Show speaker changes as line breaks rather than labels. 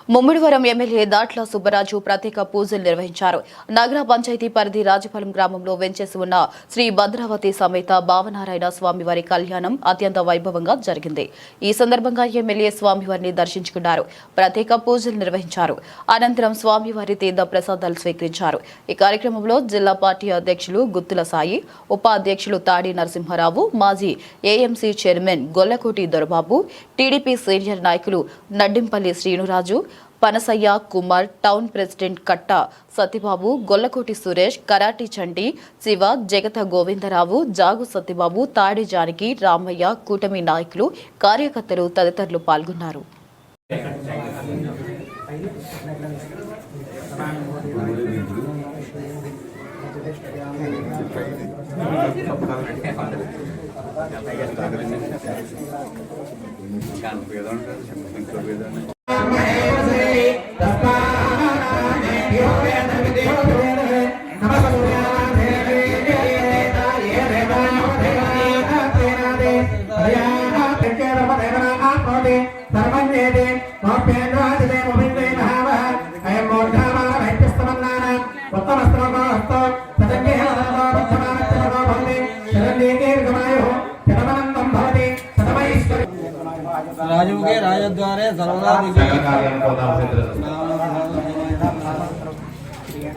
Mummidivaram MLA Datla Subbaraju ప్రత్యేక పూజలు నిర్వహించారు. నగర పంచాయతీ పరిధి రాజపాలెం గ్రామంలో వెంచేసి ఉన్న శ్రీ భద్రావతి సమేత భావనారాయణ స్వామివారి కళ్యాణం అత్యంత వైభవంగా జరిగింది. ఈ సందర్భంగా ఎమ్మెల్యే స్వామివారిని దర్శించుకున్నారు. ప్రత్యేక పూజలు నిర్వహించారు. అనంతరం స్వామివారి తీర్థ ప్రసాదాలు స్వీకరించారు. ఈ కార్యక్రమంలో జిల్లా పార్టీ అధ్యక్షులు గుత్తుల సాయి, ఉపాధ్యక్షులు తాడి నరసింహారావు, మాజీ AMC chairman Gollakoti Dorababu, TDP senior నాయకులు నడ్డింపల్లి శ్రీనురాజు, పనసయ్య కుమార్, టౌన్ ప్రెసిడెంట్ కట్ట సత్యబాబు, గొల్లకోటి సురేష్, కరాటి చండి, శివ, జగత గోవిందరావు, జాగు సత్యబాబు, తాడి జానకి, రామయ్య, కూటమి నాయకులు, కార్యకర్తలు తదితరులు పాల్గొన్నారు.
राजुगे राजद्वारे सर्वदा